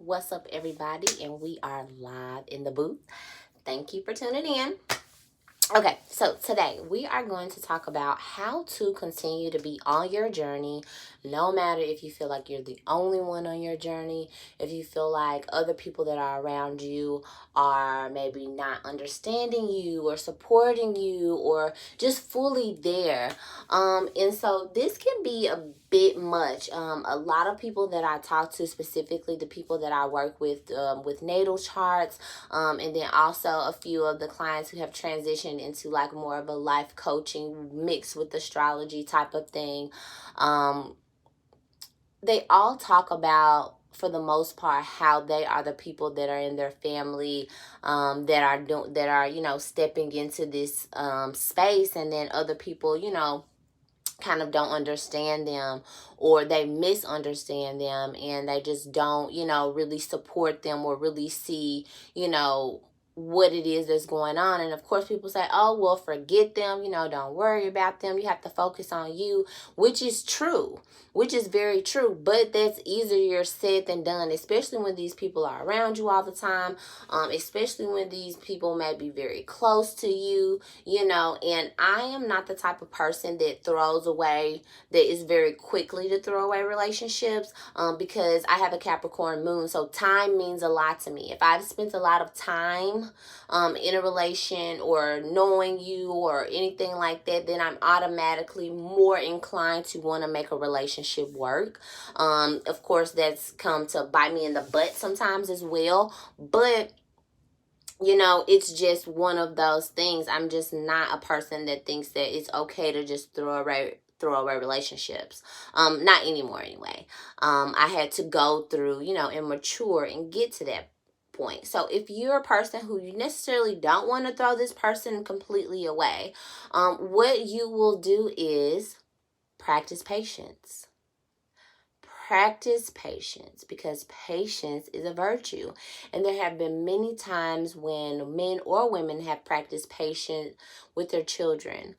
What's up, everybody? And we are live in the booth. Thank you for tuning in. Okay, so today we are going to talk about how to continue to be on your journey, no matter if you feel like you're the only one on your journey, if you feel like other people that are around you are maybe not understanding you or supporting you or just fully there. And so this can be a bit much. A lot of people that I talk to, specifically the people that I work with natal charts, and then also a few of the clients who have transitioned into like more of a life coaching mixed with astrology type of thing. They all talk about, for the most part, how they are the people that are in their family that are stepping into this space, and then other people kind of don't understand them, or they misunderstand them, and they just don't really support them or really see what it is that's going on. And of course people say, oh well, forget them, don't worry about them, you have to focus on you, which is true, which is very true, but that's easier said than done, especially when these people are around you all the time, especially when these people may be very close to you, and I am not the type of person that is very quickly to throw away relationships, because I have a Capricorn moon, so time means a lot to me. If I've spent a lot of time in a relation or knowing you or anything like that, then I'm automatically more inclined to want to make a relationship work. Of course, that's come to bite me in the butt sometimes as well, but it's just one of those things. I'm just not a person that thinks that it's okay to just throw away relationships. Not anymore anyway. I had to go through, and mature and get to that point. So if you're a person who you necessarily don't want to throw this person completely away, what you will do is practice patience. Practice patience, because patience is a virtue. And there have been many times when men or women have practiced patience with their children,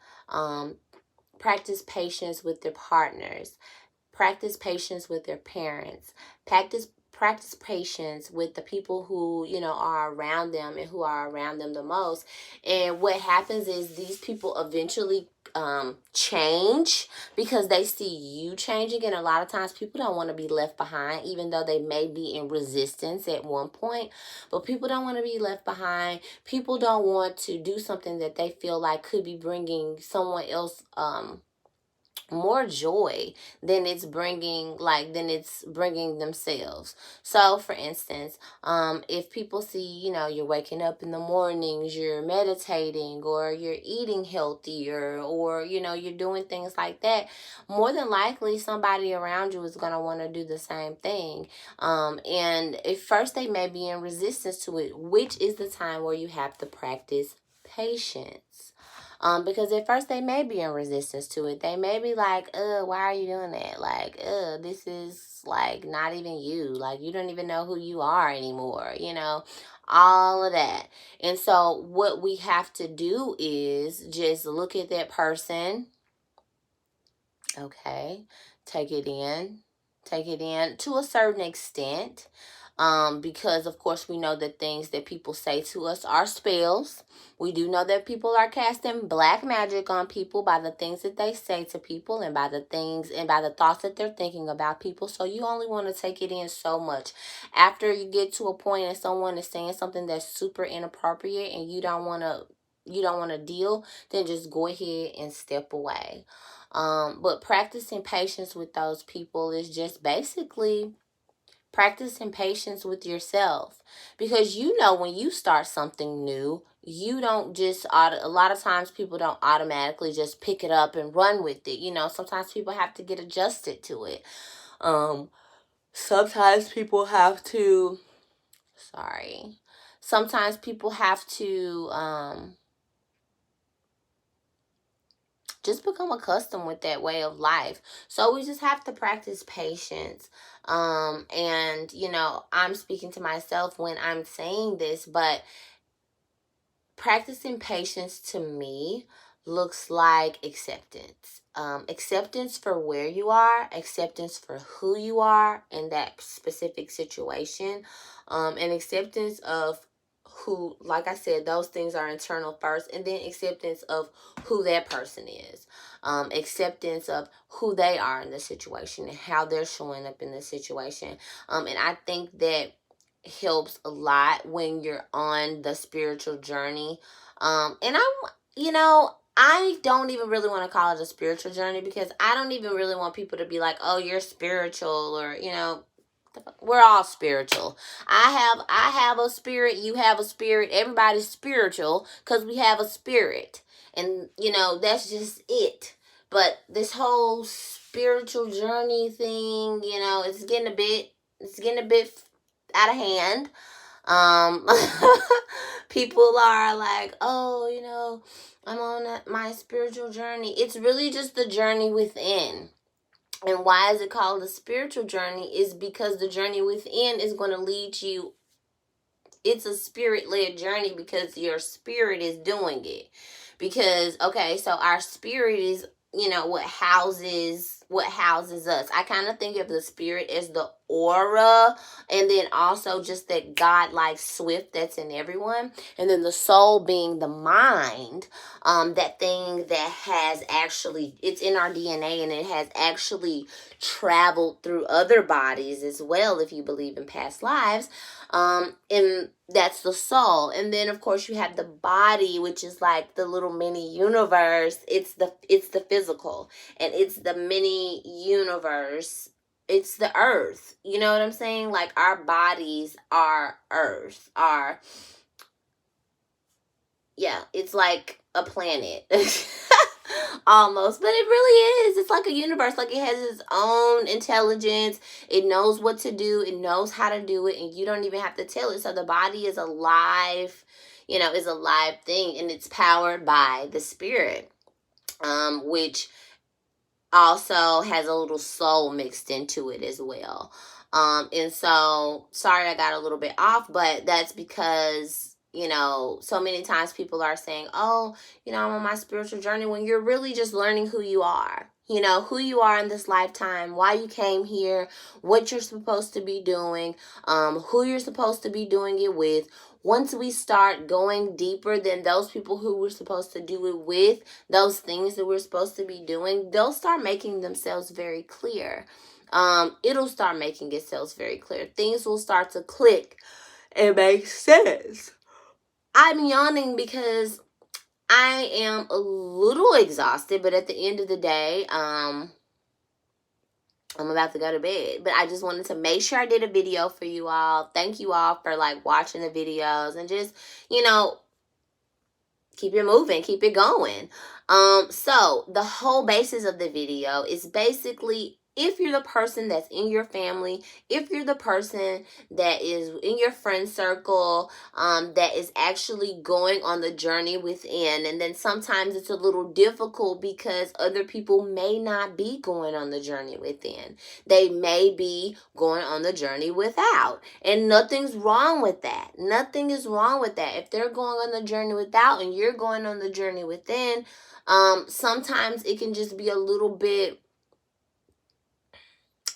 practice patience with their partners, practice patience with their parents, practice patience with the people who are around them and who are around them the most. And what happens is these people eventually change because they see you changing. And a lot of times people don't want to be left behind, even though they may be in resistance at one point. But people don't want to be left behind. People don't want to do something that they feel like could be bringing someone else more joy than it's bringing themselves. So for instance, if people see you're waking up in the mornings, you're meditating, or you're eating healthier, or you're doing things like that, more than likely somebody around you is going to want to do the same thing. And at first they may be in resistance to it, which is the time where you have to practice patience. Because at first they may be in resistance to it. They may be like, why are you doing that? Like, this is like not even you. Like, you don't even know who you are anymore, all of that. And so what we have to do is just look at that person. Okay. Take it in to a certain extent. Because of course we know that things that people say to us are spells. We do know that people are casting black magic on people by the things that they say to people, and by the thoughts that they're thinking about people. So you only want to take it in so much. After you get to a point and someone is saying something that's super inappropriate and you don't want to deal, then just go ahead and step away. But practicing patience with those people is just basically practicing patience with yourself, because when you start something new, you don't just a lot of times people don't automatically just pick it up and run with it. Sometimes people have to get adjusted to it. Sometimes people have to just become accustomed with that way of life. So we just have to practice patience. And I'm speaking to myself when I'm saying this, but practicing patience to me looks like acceptance. acceptance for where you are, acceptance for who you are in that specific situation, and acceptance of who, like I said, those things are internal first, and then acceptance of who that person is, acceptance of who they are in the situation and how they're showing up in the situation. And I think that helps a lot when you're on the spiritual journey. And I don't even really want to call it a spiritual journey, because I don't even really want people to be like, oh, you're spiritual, or, we're all spiritual. I have a spirit, you have a spirit, everybody's spiritual because we have a spirit. And, that's just it. But this whole spiritual journey thing, it's getting a bit out of hand. People are like, oh, I'm on my spiritual journey. It's really just the journey within. And why is it called a spiritual journey? Is because the journey within is going to lead you. It's a spirit-led journey because your spirit is doing it. Because, okay, so our spirit is, what houses us. I kind of think of the spirit as the aura, and then also just that God-like swift that's in everyone, and then the soul being the mind, that thing that has actually, it's in our DNA, and it has actually traveled through other bodies as well, if you believe in past lives. And that's the soul. And then of course you have the body, which is like the little mini universe. It's the physical, and it's the mini universe. It's the earth. You know what I'm saying? Like, our bodies are earth, it's like a planet. Almost, but it really is. It's like a universe. Like, it has its own intelligence. It knows what to do. It knows how to do it, and you don't even have to tell it. So the body is alive, is a live thing, and it's powered by the spirit, which also has a little soul mixed into it as well. And so, sorry I got a little bit off, but that's because, so many times people are saying, oh, I'm on my spiritual journey, when you're really just learning who you are. Who you are in this lifetime, why you came here, what you're supposed to be doing, who you're supposed to be doing it with. Once we start going deeper than those people who we're supposed to do it with, those things that we're supposed to be doing, they'll start making themselves very clear. It'll start making itself very clear. Things will start to click and make sense. I'm yawning because I am a little exhausted, but at the end of the day, I'm about to go to bed. But I just wanted to make sure I did a video for you all. Thank you all for watching the videos, and just, keep it moving, keep it going. So the whole basis of the video is basically, if you're the person that's in your family, if you're the person that is in your friend circle, that is actually going on the journey within, and then sometimes it's a little difficult because other people may not be going on the journey within. They may be going on the journey without, and nothing's wrong with that. Nothing is wrong with that. If they're going on the journey without and you're going on the journey within, sometimes it can just be a little bit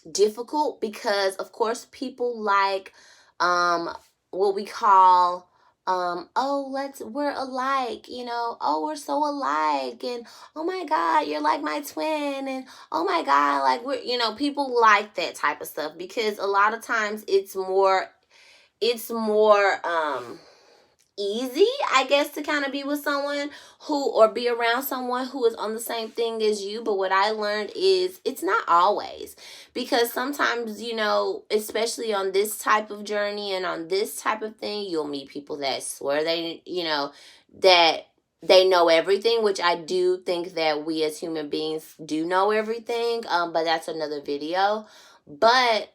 difficult, because of course people like what we call we're alike, oh, we're so alike, and oh my god, you're like my twin, and oh my god, like, we're, people like that type of stuff, because a lot of times it's more easy, I guess, to kind of be with someone or be around someone who is on the same thing as you. But what I learned is it's not always, because sometimes, especially on this type of journey and on this type of thing, you'll meet people that swear that they know everything, which I do think that we as human beings do know everything. But that's another video. But,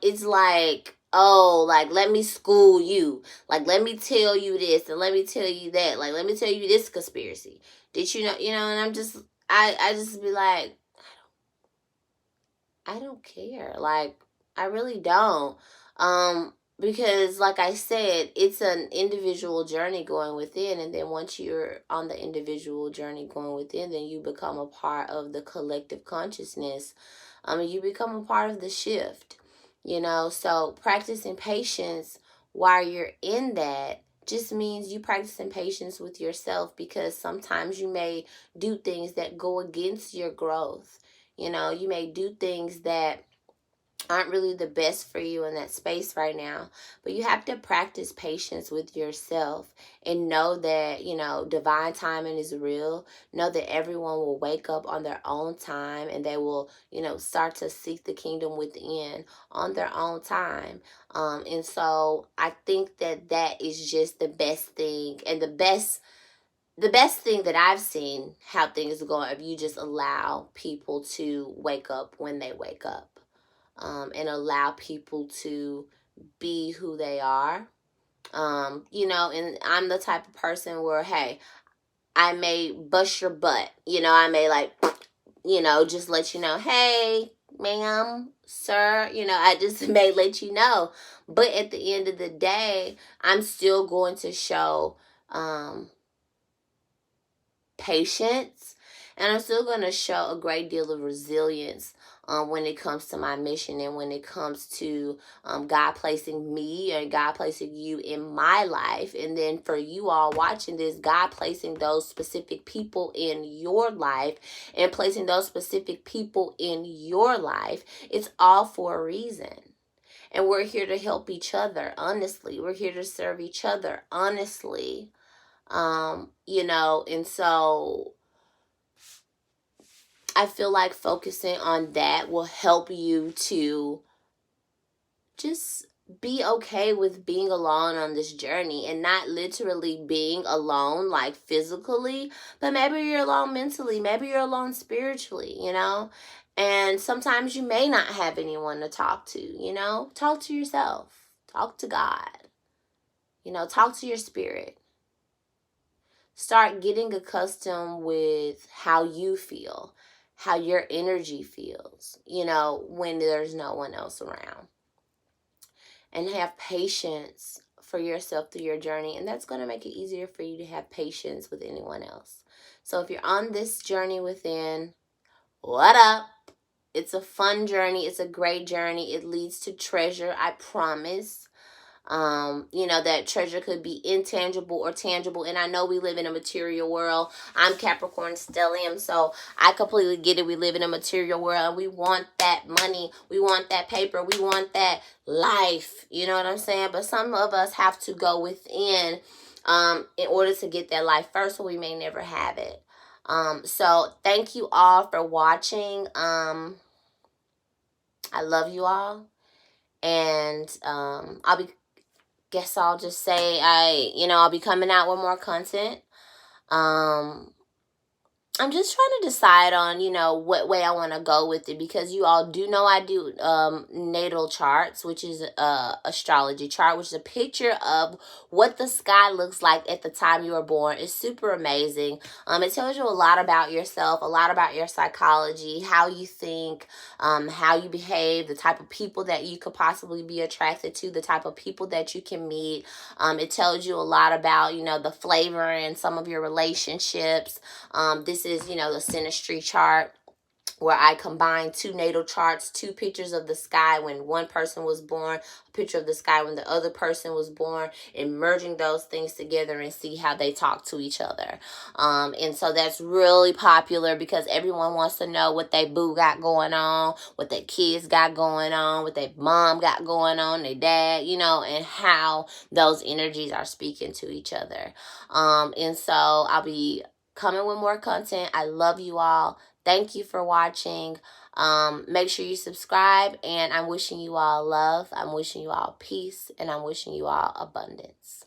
it's like, oh, like, let me school you. Like, let me tell you this and let me tell you that. Like, let me tell you this conspiracy. Did you know, and I'm just, I just be like, I don't care. Like, I really don't. because like I said, it's an individual journey going within, and then once you're on the individual journey going within, then you become a part of the collective consciousness. You become a part of the shift, so practicing patience while you're in that just means you practicing patience with yourself, because sometimes you may do things that go against your growth. You may do things that aren't really the best for you in that space right now. But you have to practice patience with yourself and know that, divine timing is real. Know that everyone will wake up on their own time, and they will, start to seek the kingdom within on their own time. And so I think that is just the best thing, and the best thing that I've seen how things go if you just allow people to wake up when they wake up. And allow people to be who they are. And I'm the type of person where, hey, I may bust your butt. I may just let you know, hey, ma'am, sir, I just may let you know. But at the end of the day, I'm still going to show patience, and I'm still going to show a great deal of resilience when it comes to my mission, and when it comes to God placing me and God placing you in my life. And then for you all watching this, God placing those specific people in your life and placing those specific people in your life. It's all for a reason. And we're here to help each other, honestly. We're here to serve each other, honestly. And so I feel like focusing on that will help you to just be okay with being alone on this journey, and not literally being alone like physically, but maybe you're alone mentally, maybe you're alone spiritually, and sometimes you may not have anyone to talk to, talk to yourself, talk to God, talk to your spirit. Start getting accustomed with how you feel, how your energy feels, when there's no one else around. And have patience for yourself through your journey. And that's going to make it easier for you to have patience with anyone else. So if you're on this journey within, what up? It's a fun journey. It's a great journey. It leads to treasure, I promise. That treasure could be intangible or tangible. And I know we live in a material world. I'm Capricorn stellium, so I completely get it. We live in a material world, and we want that money. We want that paper. We want that life. You know what I'm saying? But some of us have to go within in order to get that life first, or we may never have it. So thank you all for watching. I love you all. And I'll just say I'll be coming out with more content. I'm just trying to decide on, what way I want to go with it, because you all do know I do natal charts, which is astrology chart, which is a picture of what the sky looks like at the time you were born. It's super amazing. It tells you a lot about yourself, a lot about your psychology, how you think, how you behave, the type of people that you could possibly be attracted to, the type of people that you can meet. It tells you a lot about, the flavor in some of your relationships. This is, the synastry chart, where I combine two natal charts, two pictures of the sky when one person was born, a picture of the sky when the other person was born, and merging those things together and see how they talk to each other. And so that's really popular, because everyone wants to know what they boo got going on, what their kids got going on, what their mom got going on, their dad, and how those energies are speaking to each other. And so I'll be coming with more content. I love you all. Thank you for watching. Make sure you subscribe, and I'm wishing you all love. I'm wishing you all peace, and I'm wishing you all abundance.